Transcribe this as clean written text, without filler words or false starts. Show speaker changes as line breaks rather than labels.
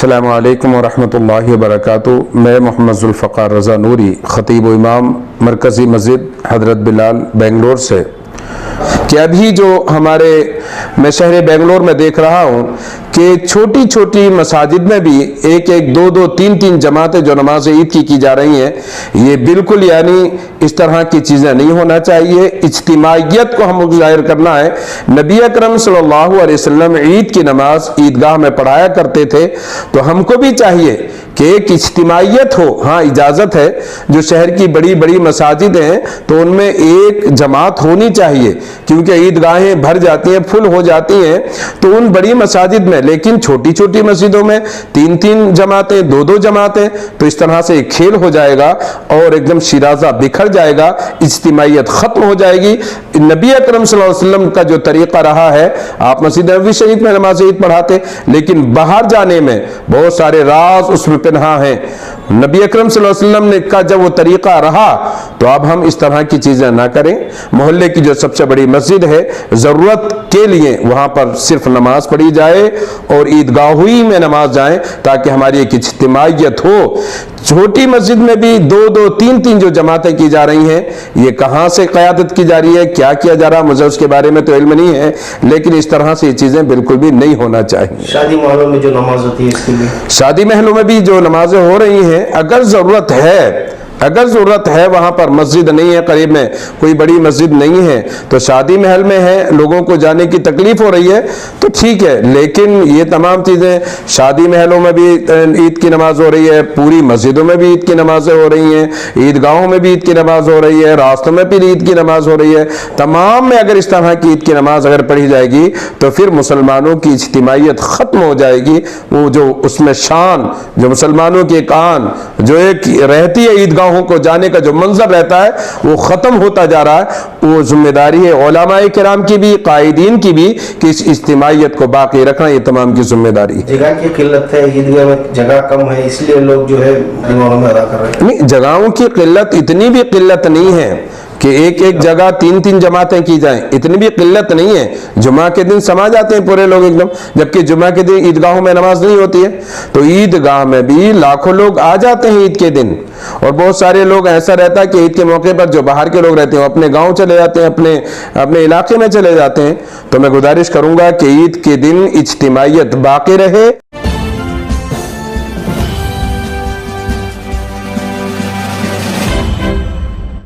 السلام علیکم ورحمۃ اللہ وبرکاتہ۔ میں محمد ذوالفقار رضا نوری، خطیب و امام مرکزی مسجد حضرت بلال بنگلور سے، کہ ابھی جو میں شہر بنگلور میں دیکھ رہا ہوں کہ چھوٹی چھوٹی مساجد میں بھی ایک دو دو تین جماعتیں جو نماز عید کی جا رہی ہیں، یہ بالکل یعنی اس طرح کی چیزیں نہیں ہونا چاہیے۔ اجتماعیت کو ہم ظاہر کرنا ہے۔ نبی اکرم صلی اللہ علیہ وسلم عید کی نماز عیدگاہ میں پڑھایا کرتے تھے، تو ہم کو بھی چاہیے کہ ایک اجتماعیت ہو۔ ہاں، اجازت ہے، جو شہر کی بڑی بڑی مساجد ہیں تو ان میں ایک جماعت ہونی چاہیے، کیونکہ عیدگاہیں بھر جاتی ہیں، فل ہو جاتی ہیں، تو ان بڑی مساجد میں، لیکن چھوٹی چھوٹی مسجدوں میں تین جماعتیں، دو جماعتیں، تو اس طرح سے ایک کھیل ہو جائے گا اور ایک دم شیرازہ بکھر جائے گا، اجتماعیت ختم ہو جائے گی۔ نبی اکرم صلی اللہ علیہ وسلم کا جو طریقہ رہا ہے، آپ مسجد نبوی شریف میں نماز عید پڑھاتے، لیکن باہر جانے میں بہت سارے راز اس میں پنہاں ہیں۔ نبی اکرم صلی اللہ علیہ وسلم نے کا جب وہ طریقہ رہا، تو اب ہم اس طرح کی چیزیں نہ کریں۔ محلے کی جو سب سے بڑی مسجد ہے، ضرورت کے لیے وہاں پر صرف نماز پڑھی جائے اور عیدگاہی میں نماز جائیں، تاکہ ہماری ایک اجتماعیت ہو۔ چھوٹی مسجد میں بھی دو تین جو جماعتیں کی جا رہی ہیں، یہ کہاں سے قیادت کی جا رہی ہے، کیا کیا جا رہا ہے، مجھے اس کے بارے میں تو علم نہیں ہے، لیکن اس طرح سے یہ چیزیں بالکل بھی نہیں ہونا چاہیے۔
شادی محلوں میں جو نماز ہوتی ہے، اس کے لیے
شادی محلوں میں بھی جو نمازیں ہو رہی ہیں، اگر ضرورت ہے وہاں پر مسجد نہیں ہے، قریب میں کوئی بڑی مسجد نہیں ہے، تو شادی محل میں ہے، لوگوں کو جانے کی تکلیف ہو رہی ہے تو ٹھیک ہے، لیکن یہ تمام چیزیں، شادی محلوں میں بھی عید کی نماز ہو رہی ہے، پوری مسجدوں میں بھی عید کی نمازیں ہو رہی ہیں، عیدگاہوں میں بھی عید کی نماز ہو رہی ہے، راستوں میں بھی عید کی نماز ہو رہی ہے، تمام میں اگر اس طرح کی عید کی نماز اگر پڑھی جائے گی تو پھر مسلمانوں کی اجتماعیت ختم ہو جائے گی۔ وہ جو اس میں شان، جو مسلمانوں کی ایک آن جو ایک رہتی ہے، عیدگاہوں کو جانے کا جو منظر رہتا ہے، وہ ختم ہوتا جا رہا ہے۔ وہ ذمہ داری ہے علماء کرام کی بھی، قائدین کی بھی، کہ اس اجتماعیت کو باقی رکھنا یہ تمام کی ذمہ داری ہے۔
جگہ کی قلت ہے، عیدگاہ میں جگہ کم ہے، اس لیے لوگ جو ہے دیواروں میں ادا کر رہے ہیں۔
نہیں، جگہوں کی قلت اتنی بھی قلت نہیں ہے کہ ایک جگہ تین جماعتیں کی جائیں، اتنی بھی قلت نہیں ہے۔ جمعہ کے دن سما جاتے ہیں پورے لوگ ایک دم، جبکہ جمعہ کے دن عیدگاہوں میں نماز نہیں ہوتی ہے، تو عیدگاہ میں بھی لاکھوں لوگ آ جاتے ہیں عید کے دن۔ اور بہت سارے لوگ ایسا رہتا ہے کہ عید کے موقع پر جو باہر کے لوگ رہتے ہیں، اپنے گاؤں چلے جاتے ہیں، اپنے علاقے میں چلے جاتے ہیں۔ تو میں گزارش کروں گا کہ عید کے دن اجتماعیت باقی رہے۔